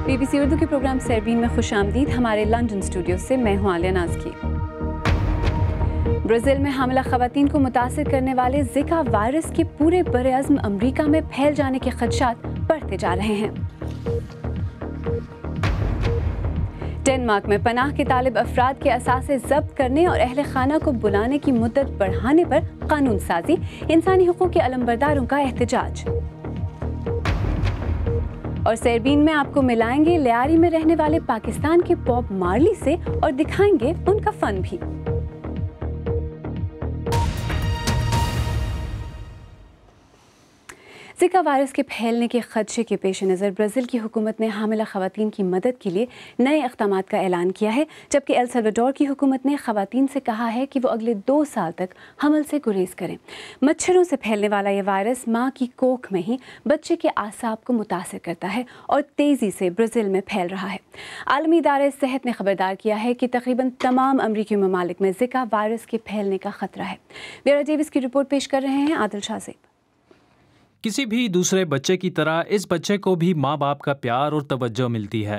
BBC Urdu کے programme سیربین میں خوش آمدید. ہمارے لندن اسٹوڈیو سے میں ہوں عالیہ نازکی. برازیل میں حاملہ خواتین کو متاثر کرنے والے زکا وائرس کے پورے برعظم امریکہ میں پھیل جانے کے خدشات بڑھتے جا رہے ہیں. ڈنمارک میں پناہ کے طالب افراد کے اثاثے ضبط کرنے اور اہل خانہ کو بلانے کی مدت بڑھانے پر قانون سازی. انسانی حقوق کے علمبرداروں کا احتجاج. اور سیربین میں آپ کو ملائیں گے لیاری میں رہنے والے پاکستان کے باب مارلی سے اور دکھائیں گے ان کا فن بھی. زکا وائرس کے پھیلنے کے خدشے کے پیش نظر برازیل کی حکومت نے حاملہ خواتین کی مدد کے لیے نئے اقدامات کا اعلان کیا ہے، جبکہ ایل سلواڈور کی حکومت نے خواتین سے کہا ہے کہ وہ اگلے 2 سال تک حمل سے گریز کریں. مچھروں سے پھیلنے والا یہ وائرس ماں کی کوکھ میں ہی بچے کے اعصاب کو متاثر کرتا ہے اور تیزی سے برازیل میں پھیل رہا ہے. عالمی ادارہ صحت نے خبردار کیا ہے کہ تقریباً تمام امریکی ممالک میں زکا وائرس کے پھیلنے کا خطرہ ہے. ویرا ڈیوس کی رپورٹ پیش کر رہے ہیں عادل شاہ زیب. کسی بھی دوسرے بچے کی طرح اس بچے کو بھی ماں باپ کا پیار اور توجہ ملتی ہے.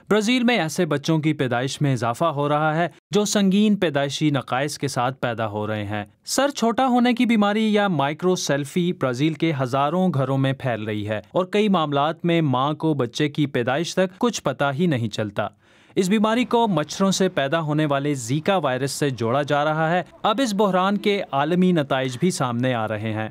برازیل میں ایسے بچوں کی پیدائش میں اضافہ ہو رہا ہے جو سنگین پیدائشی نقائص کے ساتھ پیدا ہو رہے ہیں. سر چھوٹا ہونے کی بیماری یا مائکروسیلفی برازیل کے ہزاروں گھروں میں پھیل رہی ہے اور کئی معاملات میں ماں کو بچے کی پیدائش تک کچھ پتہ ہی نہیں چلتا. اس بیماری کو مچھروں سے پیدا ہونے والے زیکا وائرس سے جوڑا جا رہا ہے. اب اس بحران کے عالمی نتائج بھی سامنے آ رہے ہیں.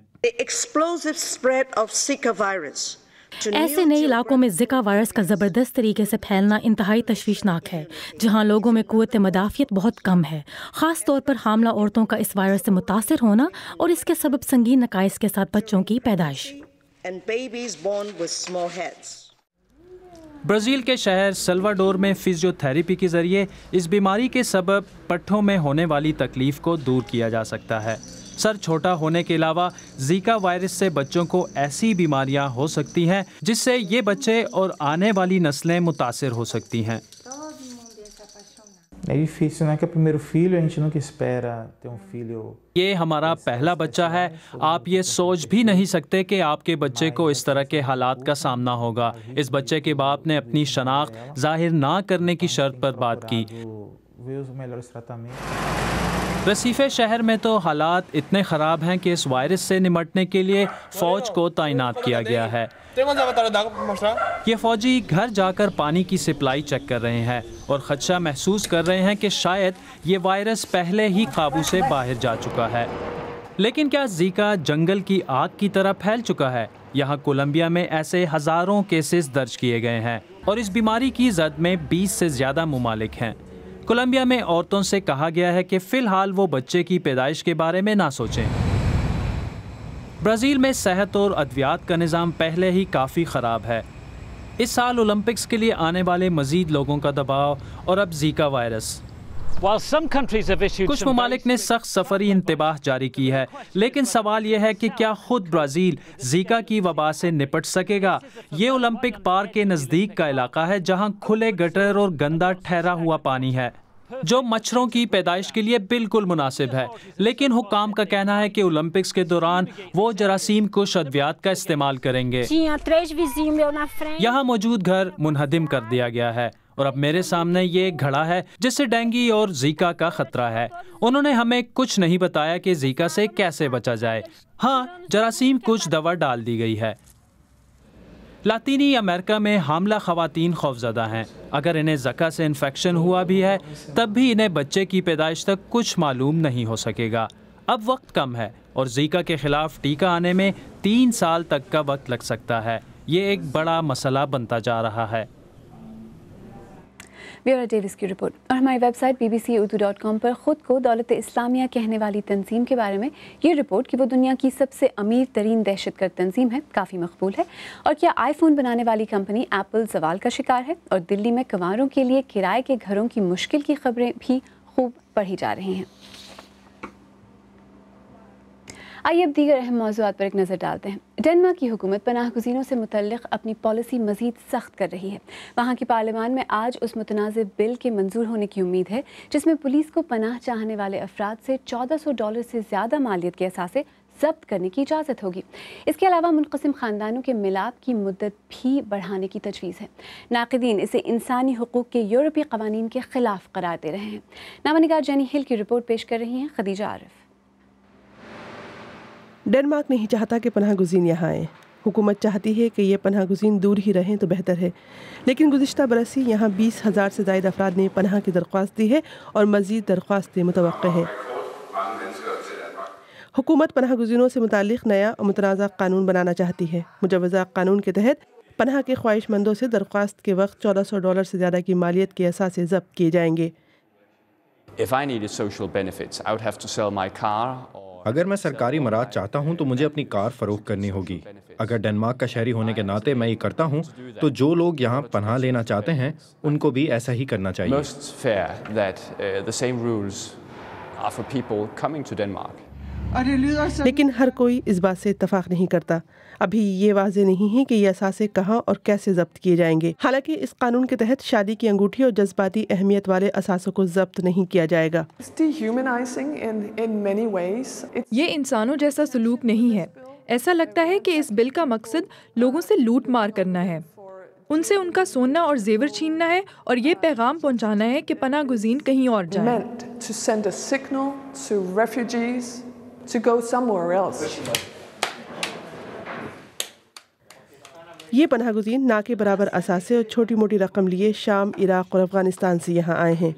ایسے نئے علاقوں میں زکا وائرس کا زبردست طریقے سے پھیلنا انتہائی تشویشناک ہے، جہاں لوگوں میں قوت مدافعت بہت کم ہے، خاص طور پر حاملہ عورتوں کا اس وائرس سے متاثر ہونا اور اس کے سبب سنگین نقائص کے ساتھ بچوں کی پیدائش. برازیل کے شہر سلواڈور میں فزیو تھراپی کے ذریعے اس بیماری کے سبب پٹھوں میں ہونے والی تکلیف کو دور کیا جا سکتا ہے. سر چھوٹا ہونے کے علاوہ زیکا وائرس سے بچوں کو ایسی بیماریاں ہو سکتی ہیں جس سے یہ بچے اور آنے والی نسلیں متاثر ہو سکتی ہیں. یہ ہمارا پہلا بچہ ہے. آپ یہ سوچ بھی نہیں سکتے کہ آپ کے بچے کو اس طرح کے حالات کا سامنا ہوگا. اس بچے کے باپ نے اپنی شناخت ظاہر نہ کرنے کی شرط پر بات کی. رسیفے شہر میں تو حالات اتنے خراب ہیں کہ اس وائرس سے نمٹنے کے لیے فوج کو تعینات کیا گیا ہے. یہ فوجی گھر جا کر پانی کی سپلائی چیک کر رہے ہیں اور خدشہ محسوس کر رہے ہیں کہ شاید یہ وائرس پہلے ہی قابو سے باہر جا چکا ہے. لیکن کیا زیکا جنگل کی آگ کی طرح پھیل چکا ہے؟ یہاں کولمبیا میں ایسے ہزاروں کیسز درج کیے گئے ہیں اور اس بیماری کی زد میں 20 سے زیادہ ممالک ہیں. کولمبیا میں عورتوں سے کہا گیا ہے کہ فی الحال وہ بچے کی پیدائش کے بارے میں نہ سوچیں. برازیل میں صحت اور ادویات کا نظام پہلے ہی کافی خراب ہے. اس سال اولمپکس کے لیے آنے والے مزید لوگوں کا دباؤ اور اب زیکا وائرس. کچھ ممالک نے سخت سفری انتباہ جاری کی ہے، لیکن سوال یہ ہے کہ کیا خود برازیل زیکا کی وبا سے نپٹ سکے گا؟ یہ اولمپک پارک کے نزدیک کا علاقہ ہے جہاں کھلے گٹر اور گندا ٹھہرا ہوا پانی ہے جو مچھروں کی پیدائش کے لیے بالکل مناسب ہے. لیکن حکام کا کہنا ہے کہ اولمپکس کے دوران وہ جراثیم کش ادویات کا استعمال کریں گے. یہاں موجود گھر منہدم کر دیا گیا ہے اور اب میرے سامنے یہ گھڑا ہے جس سے ڈینگی اور زیکا کا خطرہ ہے. انہوں نے ہمیں کچھ نہیں بتایا کہ زیکا سے کیسے بچا جائے. ہاں، جراثیم کچھ دوا ڈال دی گئی ہے. لاطینی امریکہ میں حاملہ خواتین خوفزدہ ہیں. اگر انہیں زکا سے انفیکشن ہوا بھی ہے تب بھی انہیں بچے کی پیدائش تک کچھ معلوم نہیں ہو سکے گا. اب وقت کم ہے اور زیکا کے خلاف ٹیکہ آنے میں 3 سال تک کا وقت لگ سکتا ہے. یہ ایک بڑا مسئلہ بنتا جا رہا ہے. ویورا ڈیوس کی رپورٹ. اور ہماری ویب سائٹ bbcurdu.com پر خود کو دولت اسلامیہ کہنے والی تنظیم کے بارے میں یہ رپورٹ کہ وہ دنیا کی سب سے امیر ترین دہشت گرد تنظیم ہے کافی مقبول ہے. اور کیا آئی فون بنانے والی کمپنی ایپل زوال کا شکار ہے؟ اور دلی میں کنواروں کے لیے کرائے کے گھروں کی مشکل کی خبریں بھی خوب پڑھی جا رہی ہیں. آئیے اب دیگر اہم موضوعات پر ایک نظر ڈالتے ہیں. ڈنمارک کی حکومت پناہ گزینوں سے متعلق اپنی پالیسی مزید سخت کر رہی ہے. وہاں کی پارلیمان میں آج اس متنازع بل کے منظور ہونے کی امید ہے جس میں پولیس کو پناہ چاہنے والے افراد سے $1400 سے زیادہ مالیت کے اثاثے ضبط کرنے کی اجازت ہوگی۔ اس کے علاوہ منقسم خاندانوں کے ملاپ کی مدت بھی بڑھانے کی تجویز ہے۔ ناقدین اسے انسانی حقوق کے یورپی قوانین کے خلاف قرار دے رہے ہیں۔ نامہ نگار جینی ہل کی رپورٹ پیش کر رہی ہیں خدیجہ عارف۔ ڈنمارک نہیں چاہتا کہ پناہ گزین یہاں آئیں۔ حکومت چاہتی ہے کہ یہ پناہ گزین دور ہی رہیں تو بہتر ہے، لیکن گزشتہ برس ہی یہاں 20,000 سے زائد افراد نے پناہ کی درخواست دی ہے اور مزید درخواستیں متوقع ہیں۔ حکومت پناہ گزینوں سے متعلق نیا اور متنازع قانون بنانا چاہتی ہے۔ مجوزہ قانون کے تحت پناہ کے خواہش مندوں سے درخواست کے وقت $1,400 سے زیادہ کی مالیت کے اثاثے ضبط کیے جائیں گے۔ اگر میں سرکاری مراعات چاہتا ہوں تو مجھے اپنی کار فروخت کرنی ہوگی۔ اگر ڈنمارک کا شہری ہونے کے ناطے میں یہ کرتا ہوں تو جو لوگ یہاں پناہ لینا چاہتے ہیں ان کو بھی ایسا ہی کرنا چاہیے۔ لیکن ہر کوئی اس بات سے اتفاق نہیں کرتا۔ ابھی یہ واضح نہیں ہے کہ یہ اثاثے کہاں اور کیسے ضبط کیے جائیں گے۔ حالانکہ اس قانون کے تحت شادی کی انگوٹھی اور جذباتی اہمیت والے اثاثوں کو ضبط نہیں کیا جائے گا۔ یہ انسانوں جیسا سلوک نہیں ہے۔ ایسا لگتا ہے کہ اس بل کا مقصد لوگوں سے لوٹ مار کرنا ہے، ان سے ان کا سونا اور زیور چھیننا ہے اور یہ پیغام پہنچانا ہے کہ پناہ گزین کہیں اور جائیں۔ یہ پناہ گزین نہ کے برابر اثاثے اور چھوٹی موٹی رقم لیے شام، عراق اور افغانستان سے یہاں آئے ہیں۔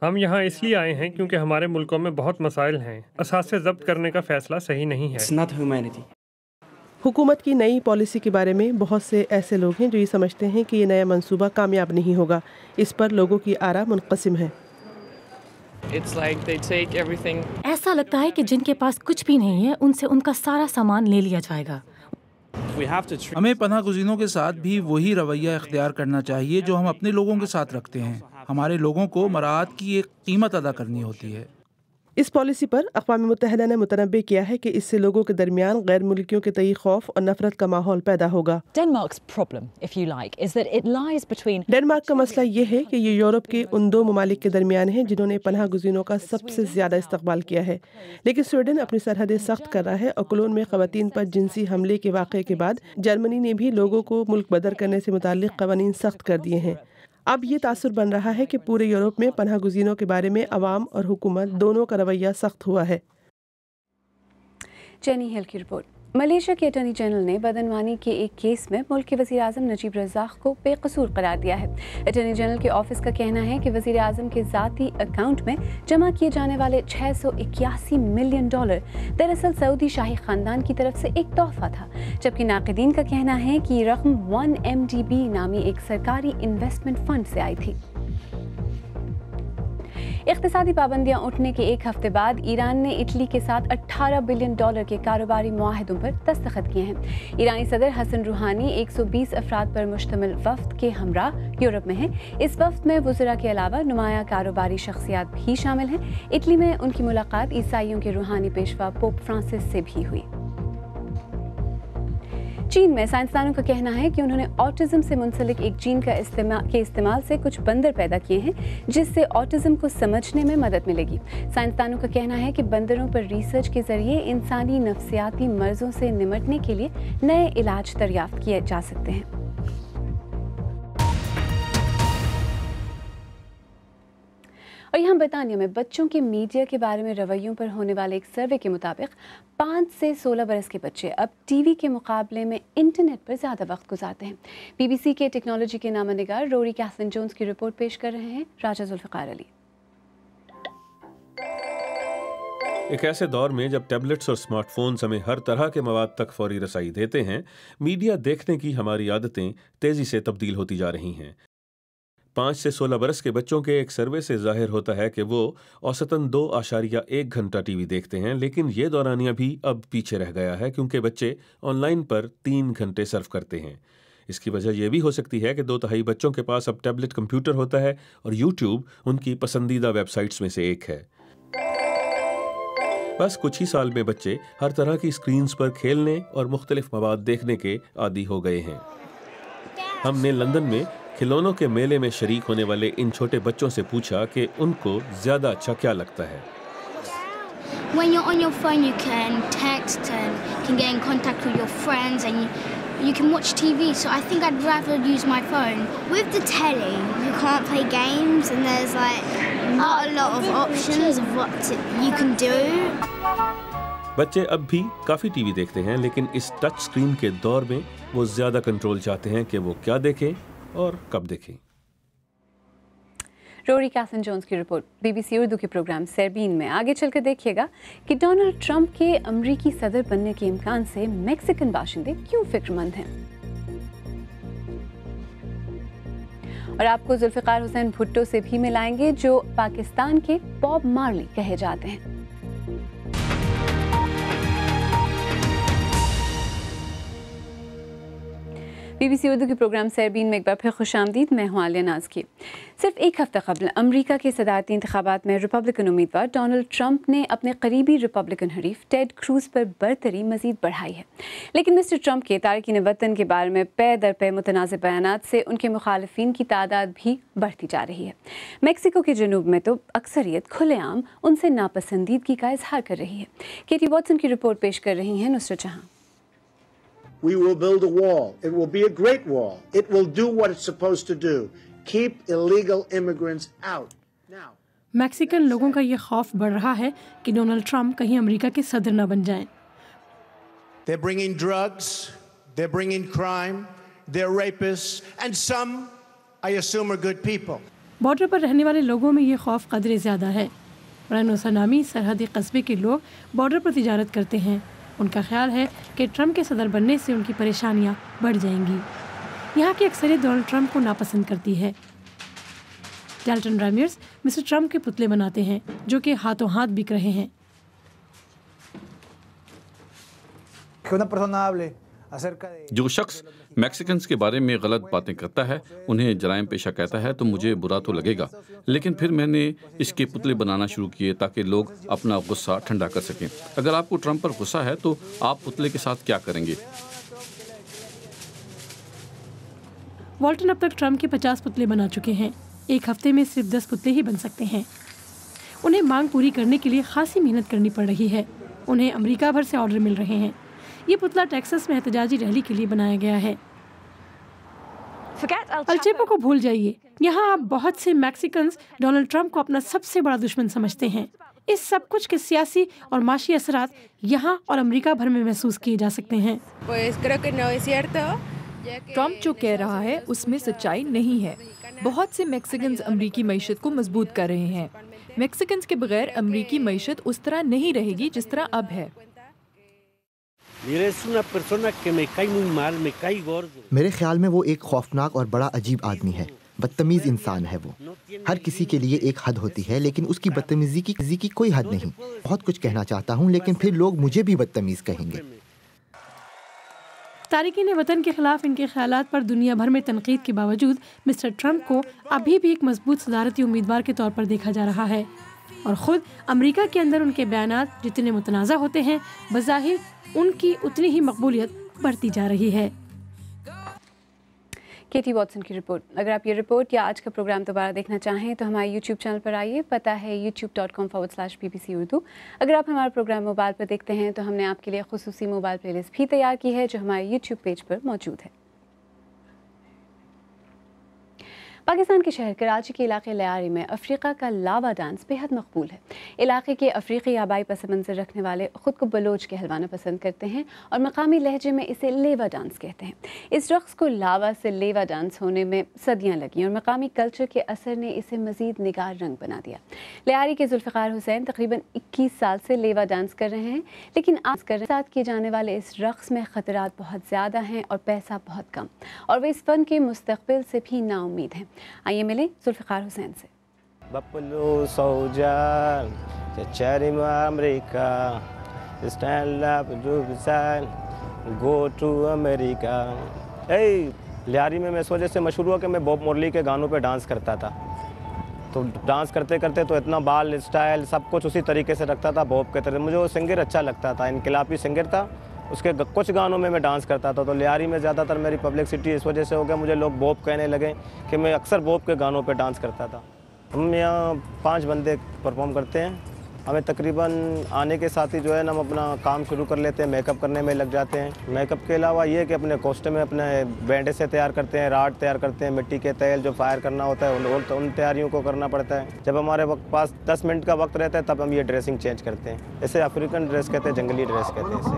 ہم یہاں اس لیے آئے ہیں کیونکہ ہمارے ملکوں میں بہت مسائل ہیں۔ اثاثے ضبط کرنے کا فیصلہ صحیح نہیں ہے۔ حکومت کی نئی پالیسی کے بارے میں بہت سے ایسے لوگ ہیں جو یہ سمجھتے ہیں کہ یہ نیا منصوبہ کامیاب نہیں ہوگا۔ اس پر لوگوں کی آرا منقسم ہے۔ ایسا لگتا ہے کہ جن کے پاس کچھ بھی نہیں ہے ان سے ان کا سارا سامان لے لیا جائے گا۔ ہمیں پناہ گزینوں کے ساتھ بھی وہی رویہ اختیار کرنا چاہیے جو ہم اپنے لوگوں کے ساتھ رکھتے ہیں۔ ہمارے لوگوں کو مراعات کی ایک قیمت ادا کرنی ہوتی ہے۔ اس پالیسی پر اقوام متحدہ نے متنبہ کیا ہے کہ اس سے لوگوں کے درمیان غیر ملکیوں کے تئیں خوف اور نفرت کا ماحول پیدا ہوگا۔ ڈنمارک کا مسئلہ یہ ہے کہ یہ یورپ کے ان دو ممالک کے درمیان ہے جنہوں نے پناہ گزینوں کا سب سے زیادہ استقبال کیا ہے، لیکن سویڈن اپنی سرحدیں سخت کر رہا ہے اور کولون میں خواتین پر جنسی حملے کے واقعے کے بعد جرمنی نے بھی لوگوں کو ملک بدر کرنے سے متعلق قوانین سخت کر دیے ہیں۔ اب یہ تاثر بن رہا ہے کہ پورے یورپ میں پناہ گزینوں کے بارے میں عوام اور حکومت دونوں کا رویہ سخت ہوا ہے۔ جینی ہل کی رپورٹ۔ ملیشیا کے اٹارنی جنرل نے بدعنوانی کے ایک کیس میں ملک کے وزیر اعظم نجیب رزاق کو بے قصور قرار دیا ہے۔ اٹارنی جنرل کے آفس کا کہنا ہے کہ وزیر اعظم کے ذاتی اکاؤنٹ میں جمع کیے جانے والے $681 ملین دراصل سعودی شاہی خاندان کی طرف سے ایک تحفہ تھا، جبکہ ناقدین کا کہنا ہے کہ یہ رقم 1MDB نامی ایک سرکاری انویسٹمنٹ فنڈ سے آئی تھی۔ اقتصادی پابندیاں اٹھنے کے ایک ہفتے بعد ایران نے اٹلی کے ساتھ $18 بلین کے کاروباری معاہدوں پر دستخط کیے ہیں۔ ایرانی صدر حسن روحانی 120 افراد پر مشتمل وفد کے ہمراہ یورپ میں ہیں۔ اس وفد میں وزراء کے علاوہ نمایاں کاروباری شخصیات بھی شامل ہیں۔ اٹلی میں ان کی ملاقات عیسائیوں کے روحانی پیشوا پوپ فرانسس سے بھی ہوئی۔ چین میں سائنسدانوں کا کہنا ہے کہ انہوں نے آٹزم سے منسلک ایک جین کے استعمال سے کچھ بندر پیدا کیے ہیں جس سے آٹزم کو سمجھنے میں مدد ملے گی۔ سائنسدانوں کا کہنا ہے کہ بندروں پر ریسرچ کے ذریعے انسانی نفسیاتی مرضوں سے نمٹنے کے لیے نئے علاج دریافت کیے جا سکتے ہیں۔ اور یہاں برطانیہ میں بچوں کے میڈیا کے بارے میں رویوں پر ہونے والے ایک سروے کے مطابق 5 سے 16 برس کے بچے اب ٹی وی کے مقابلے میں انٹرنیٹ پر زیادہ وقت گزارتے ہیں۔ بی بی سی کے ٹیکنالوجی کے نامہ نگار روری کیتھلین جونز کی رپورٹ پیش کر رہے ہیں راجہ ذوالفقار علی۔ ایک ایسے دور میں جب ٹیبلٹس اور اسمارٹ فونز ہمیں ہر طرح کے مواد تک فوری رسائی دیتے ہیں، میڈیا دیکھنے کی ہماری عادتیں تیزی سے تبدیل ہوتی جا رہی ہیں۔ 5 سے 16 برس کے بچوں کے ایک سروے سے ظاہر ہوتا ہے کہ وہ اوسطاً 2.1 گھنٹہ ٹی وی دیکھتے ہیں، لیکن یہ دورانیہ بھی اب پیچھے رہ گیا ہے کیونکہ بچے آن لائن پر 3 گھنٹے صرف کرتے ہیں۔ اس کی وجہ یہ بھی ہو سکتی ہے کہ 2/3 بچوں کے پاس اب ٹیبلٹ کمپیوٹر ہوتا ہے اور یوٹیوب ان کی پسندیدہ ویب سائٹس میں سے ایک ہے۔ بس کچھ ہی سال میں بچے ہر طرح کی اسکرینز پر کھیلنے اور مختلف مواد دیکھنے کے عادی ہو گئے ہیں۔ ہم نے لندن میں کھلونوں کے میلے میں شریک ہونے والے ان چھوٹے بچوں سے پوچھا کہ ان کو زیادہ اچھا کیا لگتا ہے۔ When you're on your phone, you can text and can get in contact with your friends, and you can watch TV. So I think I'd rather use my phone. With the telly, you can't play games, and there's like not a lot of options of what you can do. بچے اب بھی کافی T V دیکھتے ہیں، لیکن اس touch screen کے دور میں وہ زیادہ کنٹرول چاہتے ہیں کہ وہ کیا دیکھیں اور کب دیکھیں۔ روری کیسن جونز کی رپورٹ بی بی سی اردو کے پروگرام سیربین میں۔ آگے چل کر دیکھیے گا کہ ڈونلڈ ٹرمپ کے امریکی صدر بننے کے امکان سے میکسیکن باشندے کیوں فکر مند ہیں، اور آپ کو ذوالفقار حسین بھٹو سے بھی ملائیں گے جو پاکستان کے باب مارلی کہے جاتے ہیں۔ بی بی سی اردو کے پروگرام سیربین میں ایک بار پھر خوش آمدید، میں ہوں عالیہ ناز کی۔ صرف ایک ہفتہ قبل امریکہ کے صدارتی انتخابات میں ریپبلکن امیدوار ڈونلڈ ٹرمپ نے اپنے قریبی ریپبلکن حریف ٹیڈ کروز پر برتری مزید بڑھائی ہے، لیکن مسٹر ٹرمپ کے تارکین وطن کے بارے میں پے در پے متنازع بیانات سے ان کے مخالفین کی تعداد بھی بڑھتی جا رہی ہے۔ میکسیکو کے جنوب میں تو اکثریت کھلے عام ان سے ناپسندیدگی کا اظہار کر رہی ہے۔ کیٹی واٹسن کی رپورٹ پیش کر رہی ہیں نصرت جہاں۔ We will build a wall. It will be a great wall. It will do what it's supposed to do. Keep illegal immigrants out. Now, Mexican لوگوں کا یہ خوف بڑھ رہا ہے کہ ڈونلڈ ٹرمپ کہیں امریکہ کے صدر نہ بن جائیں۔ they're bringing drugs, they're bringing crime, they're rapists, and some, I assume, are good people. Border پر رہنے والے لوگوں میں یہ خوف قدرے زیادہ ہے۔ رینوسا نامی سرحدی قصبے کے لوگ بارڈر پر تجارت کرتے ہیں۔ ان کا خیال ہے کہ ٹرمپ کے صدر بننے سے ان کی پریشانیاں بڑھ جائیں گی۔ یہاں کی اکثریت ڈونلڈ ٹرمپ کو ناپسند کرتی ہے۔ ڈالٹن ریمیرز مسٹر ٹرمپ کے پتلے بناتے ہیں جو کہ ہاتھوں ہاتھ بک رہے ہیں۔ جو شخص میکسیکنز کے بارے میں غلط باتیں کرتا ہے، انہیں جرائم پیشہ کہتا ہے، تو مجھے برا تو لگے گا، لیکن پھر میں نے اس کے پتلے بنانا شروع کیے تاکہ لوگ اپنا غصہ ٹھنڈا کر سکیں۔ اگر آپ کو ٹرمپ پر غصہ ہے تو آپ پتلے کے ساتھ کیا کریں گے؟ والٹن اب تک ٹرمپ کے 50 پتلے بنا چکے ہیں۔ ایک ہفتے میں صرف 10 پتلے ہی بن سکتے ہیں۔ انہیں مانگ پوری کرنے کے لیے خاصی محنت کرنی پڑ رہی ہے۔ انہیں امریکہ بھر سے آرڈر مل رہے ہیں۔ یہ پتلا ٹیکساس میں احتجاجی ریلی کے لیے بنایا گیا ہے۔ الچیپو کو بھول جائیے، یہاں آپ بہت سے میکسیکنز ڈونلڈ ٹرمپ کو اپنا سب سے بڑا دشمن سمجھتے ہیں۔ اس سب کچھ کے سیاسی اور معاشی اثرات یہاں اور امریکہ بھر میں محسوس کیے جا سکتے ہیں۔ ٹرمپ جو کہہ رہا ہے اس میں سچائی نہیں ہے۔ بہت سے میکسیکنز امریکی معیشت کو مضبوط کر رہے ہیں۔ میکسیکنز کے بغیر امریکی معیشت اس طرح نہیں رہے گی جس طرح اب ہے۔ میرے خیال میں وہ ایک خوفناک اور بڑا عجیب آدمی ہے، بدتمیز انسان ہے وہ۔ ہر کسی کے لیے ایک حد ہوتی ہے، لیکن اس کی بدتمیزی کی کوئی حد نہیں۔ بہت کچھ کہنا چاہتا ہوں لیکن پھر لوگ مجھے بھی بدتمیز کہیں گے۔ تارکین وطن کے خلاف ان کے خیالات پر دنیا بھر میں تنقید کے باوجود مسٹر ٹرمپ کو ابھی بھی ایک مضبوط صدارتی امیدوار کے طور پر دیکھا جا رہا ہے، اور خود امریکہ کے اندر ان کے بیانات جتنے متنازع ہوتے ہیں، بظاہر ان کی اتنی ہی مقبولیت بڑھتی جا رہی ہے۔ کیٹی واٹسن کی رپورٹ۔ اگر آپ یہ رپورٹ یا آج کا پروگرام دوبارہ دیکھنا چاہیں تو ہمارے یوٹیوب چینل پر آئیے، پتہ ہے youtube.com/BBC اردو۔ اگر آپ ہمارا پروگرام موبائل پر دیکھتے ہیں تو ہم نے آپ کے لیے خصوصی موبائل پلے لسٹ بھی تیار کی ہے جو ہمارے یوٹیوب پیج پر موجود ہے۔ پاکستان کے شہر کراچی کے علاقے لیاری میں افریقہ کا لاوا ڈانس بے حد مقبول ہے۔ علاقے کے افریقی آبائی پس منظر رکھنے والے خود کو بلوچ کہلوانا پسند کرتے ہیں اور مقامی لہجے میں اسے لیوا ڈانس کہتے ہیں۔ اس رقص کو لاوا سے لیوا ڈانس ہونے میں صدیاں لگیں اور مقامی کلچر کے اثر نے اسے مزید نگار رنگ بنا دیا۔ لیاری کے ذوالفقار حسین تقریباً 21 سال سے لیوا ڈانس کر رہے ہیں، لیکن ساتھ کیے جانے والے اس رقص میں خطرات بہت زیادہ ہیں اور پیسہ بہت کم، اور وہ اس فن کے مستقبل سے بھی نا امید ہیں۔ آئیے ملیں ذوالفقار حسین سے۔ بپلو سوجال چچاری امریکہ اسٹینڈ اپ گو ٹو امریکہ۔ لیاری میں اس وجہ سے مشہور ہوا کہ میں باب مارلی کے گانوں پہ ڈانس کرتا تھا، تو ڈانس کرتے کرتے تو اتنا بال اسٹائل سب کچھ اسی طریقے سے رکھتا تھا باب کے طرح۔ مجھے وہ سنگر اچھا لگتا تھا، انقلابی سنگر تھا، اس کے کچھ گانوں میں ڈانس کرتا تھا۔ تو لیاری میں زیادہ تر میری پبلکسٹی اس وجہ سے ہو گیا، مجھے لوگ بوب کہنے لگے کہ میں اکثر بوب کے گانوں پہ ڈانس کرتا تھا۔ ہم یہاں 5 بندے پرفارم کرتے ہیں، ہمیں تقریباً آنے کے ساتھ ہی جو ہے نا ہم اپنا کام شروع کر لیتے ہیں، میک اپ کرنے میں لگ جاتے ہیں۔ میک اپ کے علاوہ یہ کہ اپنے کوسٹم میں اپنے بینڈے سے تیار کرتے ہیں، راڈ تیار کرتے ہیں، مٹی کے تیل جو فائر کرنا ہوتا ہے ان تیاریوں کو کرنا پڑتا ہے۔ جب ہمارے پاس 10 منٹ کا وقت رہتا ہے تب ہم یہ ڈریسنگ چینج کرتے ہیں۔ اسے افریقن ڈریس کہتے ہیں، جنگلی ڈریس کہتے ہیں اسے۔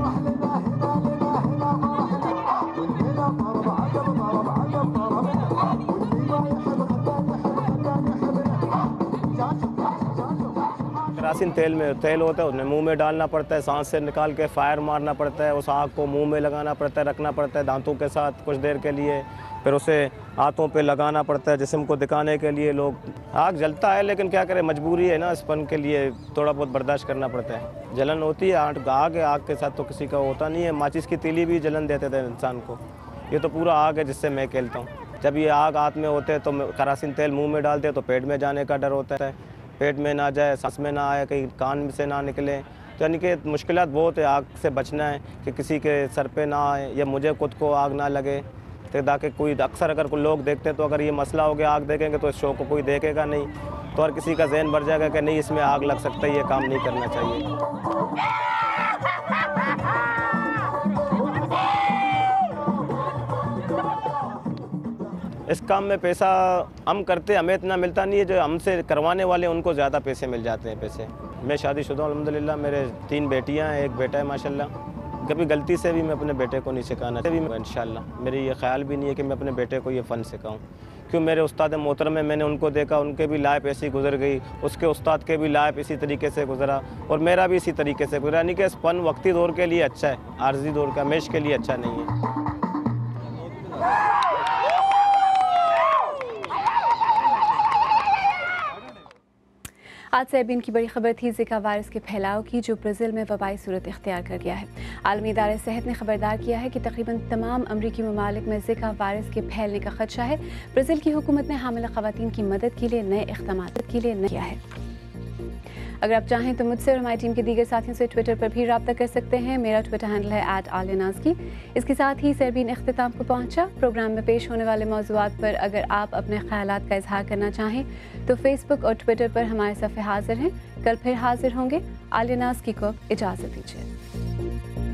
کراسن تیل ہوتا ہے، انہیں منہ میں ڈالنا پڑتا ہے، سانس سے نکال کے فائر مارنا پڑتا ہے، اس آگ کو منہ میں لگانا پڑتا ہے، رکھنا پڑتا ہے دانتوں کے ساتھ کچھ دیر کے لیے، پھر اسے ہاتھوں پہ لگانا پڑتا ہے جسم کو دکھانے کے لیے۔ لوگ آگ جلتا ہے لیکن کیا کرے، مجبوری ہے نا، اس فن کے لیے تھوڑا بہت برداشت کرنا پڑتا ہے۔ جلن ہوتی ہے، آگ کے ساتھ تو کسی کا ہوتا نہیں ہے، ماچس کی تیلی بھی جلن دیتے تھے انسان کو، یہ تو پورا آگ ہے جس سے میں کھیلتا ہوں۔ جب یہ آگ ہاتھ میں ہوتے تو کراسن تیل منہ میں ڈالتے تو پیٹ میں جانے کا ڈر ہوتا ہے، پیٹ میں نہ جائے، سانس میں نہ آئے، کہیں کان سے نہ نکلے، تو یعنی کہ مشکلات بہت ہے آگ سے بچنا ہے کہ کسی کے سر پہ نہ آئے یا مجھے خود کو آگ نہ لگے، تاکہ کوئی اکثر اگر کوئی لوگ دیکھتے تو اگر یہ مسئلہ ہو گیا آگ دیکھیں گے تو اس شو کو کوئی دیکھے گا نہیں، تو ہر کسی کا ذہن بھر جائے گا کہ نہیں اس میں آگ لگ سکتا ہے، یہ کام نہیں کرنا چاہیے۔ اس کام میں پیسہ ہم کرتے ہمیں اتنا ملتا نہیں ہے، جو ہم سے کروانے والے ان کو زیادہ پیسے مل جاتے ہیں پیسے۔ میں شادی شدہ ہوں الحمدللہ، میرے 3 بیٹیاں ہیں، 1 بیٹا ہے ماشاءاللہ۔ کبھی غلطی سے بھی میں اپنے بیٹے کو نہیں سکھانا انشاءاللہ، میری یہ خیال بھی نہیں ہے کہ میں اپنے بیٹے کو یہ فن سکھاؤں، کیوں میرے استاد محترم میں نے ان کو دیکھا، ان کے بھی لائف ایسی گزر گئی، اس کے استاد کے بھی لائف اسی طریقے سے گزرا اور میرا بھی اسی طریقے سے گزرا، یعنی کہ اس فن وقتی دور کے لیے اچھا ہے، عارضی دور کا ہمیشہ کے لیے اچھا نہیں ہے۔ آج سیبین کی بڑی خبر تھی زکا وائرس کے پھیلاؤ کی، جو برازیل میں وبائی صورت اختیار کر گیا ہے۔ عالمی ادارہ صحت نے خبردار کیا ہے کہ تقریباً تمام امریکی ممالک میں زکا وائرس کے پھیلنے کا خدشہ ہے۔ برازیل کی حکومت نے حاملہ خواتین کی مدد کے لیے نئے اقدامات کیا ہے۔ اگر آپ چاہیں تو مجھ سے اور ہماری ٹیم کے دیگر ساتھیوں سے ٹویٹر پر بھی رابطہ کر سکتے ہیں۔ میرا ٹویٹر ہینڈل ہے @عالیہ۔ اس کے ساتھ ہی سیربین اختتام کو پہنچا۔ پروگرام میں پیش ہونے والے موضوعات پر اگر آپ اپنے خیالات کا اظہار کرنا چاہیں تو فیس بک اور ٹویٹر پر ہمارے صفحے حاضر ہیں۔ کل پھر حاضر ہوں گے۔ عالیہ ناز کی کو اجازت دیجیے۔